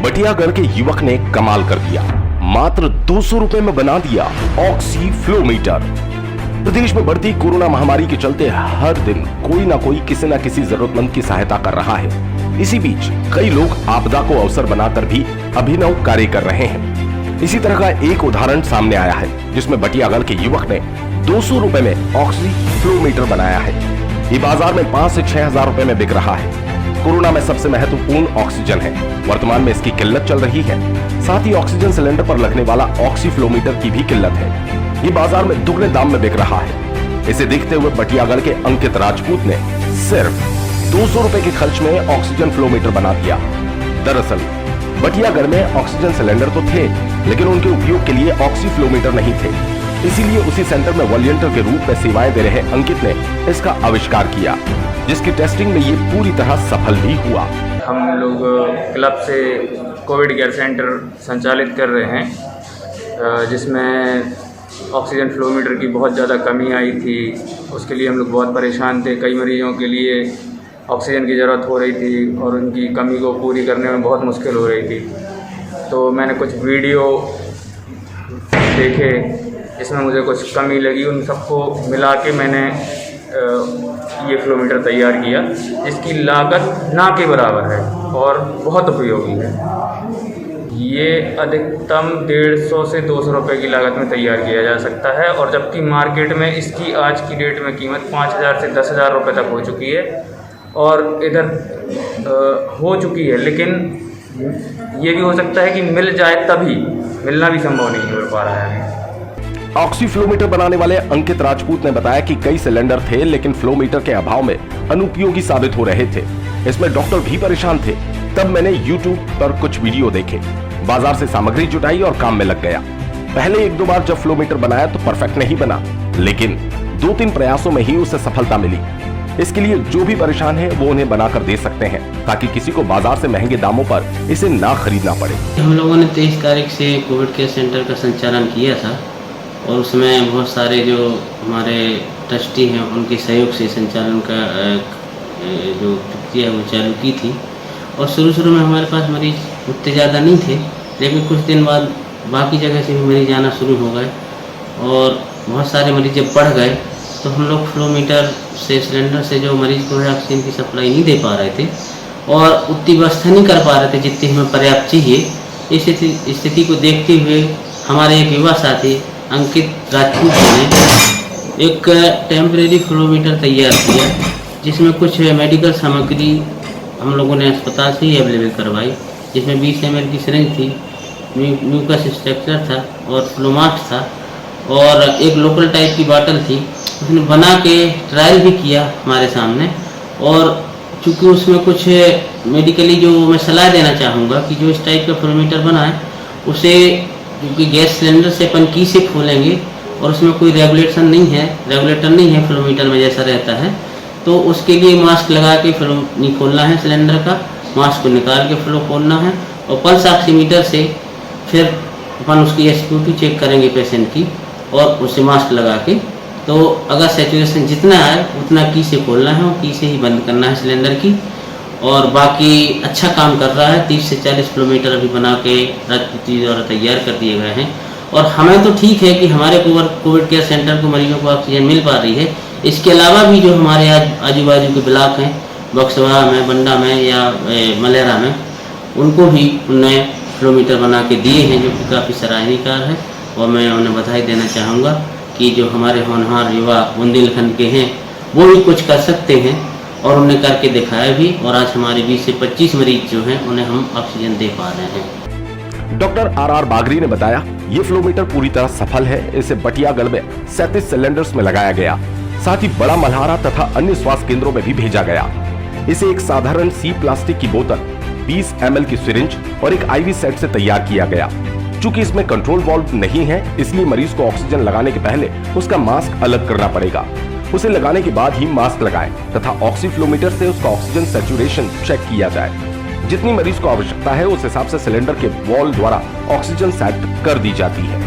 बटियागढ़ के युवक ने कमाल कर दिया। मात्र 200 रुपए में बना दिया ऑक्सी फ्लोमीटर। प्रदेश में बढ़ती कोरोना महामारी के चलते हर दिन कोई ना कोई किसी न किसी जरूरतमंद की सहायता कर रहा है। इसी बीच कई लोग आपदा को अवसर बनाकर भी अभिनव कार्य कर रहे हैं। इसी तरह का एक उदाहरण सामने आया है, जिसमें बटियागढ़ के युवक ने 200 रुपए में ऑक्सी फ्लोमीटर बनाया है। ये बाजार में 5 से 6 हजार रुपए में बिक रहा है। कोरोना में सबसे महत्वपूर्ण ऑक्सीजन है। वर्तमान में इसकी किल्लत चल रही है। साथ ही ऑक्सीजन सिलेंडर पर लगने वाला ऑक्सी फ्लोमीटर की भी किल्लत है। ये बाजार में दुगने दाम में बिक रहा है। इसे देखते हुए बटियागढ़ के अंकित राजपूत ने सिर्फ 200 रुपए के खर्च में ऑक्सीजन फ्लोमीटर बना दिया। दरअसल बटियागढ़ में ऑक्सीजन सिलेंडर तो थे, लेकिन उनके उपयोग के लिए ऑक्सी फ्लोमीटर नहीं थे। इसीलिए उसी सेंटर में वॉलंटियर के रूप में सेवाएं दे रहे अंकित ने इसका आविष्कार किया, जिसकी टेस्टिंग में ये पूरी तरह सफल भी हुआ। हम लोग क्लब से कोविड केयर सेंटर संचालित कर रहे हैं, जिसमें ऑक्सीजन फ्लोमीटर की बहुत ज़्यादा कमी आई थी। उसके लिए हम लोग बहुत परेशान थे। कई मरीजों के लिए ऑक्सीजन की ज़रूरत हो रही थी और उनकी कमी को पूरी करने में बहुत मुश्किल हो रही थी। तो मैंने कुछ वीडियो देखे जिसमें मुझे कुछ कमी लगी। उन सबको मिला के मैंने ये फ्लोमीटर तैयार किया, जिसकी लागत ना के बराबर है और बहुत उपयोगी है। ये अधिकतम 150 से 200 रुपये की लागत में तैयार किया जा सकता है, और जबकि मार्केट में इसकी आज की डेट में कीमत 5000 से 10,000 रुपये तक हो चुकी है और इधर हो चुकी है। लेकिन ये भी हो सकता है कि मिल जाए, तभी मिलना भी संभव नहीं हो पा रहा है। ऑक्सी फ्लोमीटर बनाने वाले अंकित राजपूत ने बताया कि कई सिलेंडर थे, लेकिन फ्लोमीटर के अभाव में अनुपयोगी साबित हो रहे थे। इसमें डॉक्टर भी परेशान थे। तब मैंने YouTube पर कुछ वीडियो देखे, बाजार से सामग्री जुटाई और काम में लग गया। पहले 1-2 बार जब फ्लोमीटर बनाया तो परफेक्ट नहीं बना, लेकिन 2-3 प्रयासों में ही उसे सफलता मिली। इसके लिए जो भी परेशान है वो उन्हें बनाकर दे सकते हैं, ताकि किसी को बाजार से महंगे दामों पर इसे ना खरीदना पड़े। हम लोगों ने 23 तारीख से कोविड केयर सेंटर का संचालन किया था, और उसमें बहुत सारे जो हमारे ट्रस्टी हैं उनके सहयोग से संचालन का जो प्रक्रिया वो चालू की थी। और शुरू में हमारे पास मरीज उतने ज़्यादा नहीं थे, लेकिन कुछ दिन बाद बाकी जगह से भी मरीज आना शुरू हो गए, और बहुत सारे मरीज जब बढ़ गए तो हम लोग फ्लोमीटर से, सिलेंडर से जो मरीज को है ऑक्सीजन की सप्लाई नहीं दे पा रहे थे और उतनी व्यवस्था नहीं कर पा रहे थे जितनी हमें पर्याप्त चाहिए। इस स्थिति को देखते हुए हमारे एक युवा साथी अंकित राजपूत ने एक टेम्परेरी फ्लोमीटर तैयार किया, जिसमें कुछ मेडिकल सामग्री हम लोगों ने अस्पताल से ही अवेलेबल करवाई, जिसमें 20 ml की सिरिंज थी, म्यूकस स्ट्रक्चर था और फ्लोमास्ट था, और एक लोकल टाइप की बॉटल थी। उसने बना के ट्रायल भी किया हमारे सामने। और चूँकि उसमें कुछ मेडिकली जो मैं सलाह देना चाहूँगा कि जो इस टाइप का फ्लोमीटर बनाए उसे, क्योंकि गैस सिलेंडर से अपन की से खोलेंगे और उसमें कोई रेगुलेटर नहीं है फ्लोमीटर में जैसा रहता है, तो उसके लिए मास्क लगा के फ्लो नहीं खोलना है सिलेंडर का, मास्क को निकाल के फ्लो खोलना है, और पल्स ऑक्सीमीटर से फिर अपन उसकी SpO2 चेक करेंगे पेशेंट की, और उसे मास्क लगा के, तो अगर सैचुरेशन जितना है उतना की से खोलना है और की से ही बंद करना है सिलेंडर की। और बाकी अच्छा काम कर रहा है। 30 से 40 फ्लोमीटर अभी बना के राजपूत जी द्वारा तैयार कर दिए गए हैं, और हमें तो ठीक है कि हमारे कोविड केयर सेंटर को मरीजों को ऑक्सीजन मिल पा रही है। इसके अलावा भी जो हमारे आजू बाजू के ब्लॉक हैं, बक्सवा में, बंडा में या मलेरा में, उनको भी उन्होंने फ्लोमीटर बना के दिए हैं, जो कि काफ़ी सराहनीय कार्य है। और मैं उन्हें बधाई देना चाहूँगा कि जो हमारे होनहार युवा बुंदेलखंड के हैं वो भी कुछ कर सकते हैं, और उन्हें करके दिखाया भी। और आज हमारे 20 से 25 मरीज जो हैं उन्हें हम ऑक्सीजन दे पा रहे हैं। डॉक्टर RR बागरी ने बताया, ये फ्लोमीटर पूरी तरह सफल है। इसे बटियागढ़ में 37 सिलेंडर्स में लगाया गया, साथ ही बड़ा मल्हारा तथा अन्य स्वास्थ्य केंद्रों में भी भेजा गया। इसे एक साधारण सी प्लास्टिक की बोतल, 20 ml की सिरिंज और एक IV सेट से तैयार किया गया। चूंकि इसमें कंट्रोल वाल्व नहीं है, इसलिए मरीज को ऑक्सीजन लगाने के पहले उसका मास्क अलग करना पड़ेगा। उसे लगाने के बाद ही मास्क लगाएं तथा ऑक्सी फ्लोमीटर से उसका ऑक्सीजन सैचुरेशन चेक किया जाए। जितनी मरीज को आवश्यकता है उस हिसाब से सिलेंडर के वॉल द्वारा ऑक्सीजन सेट कर दी जाती है।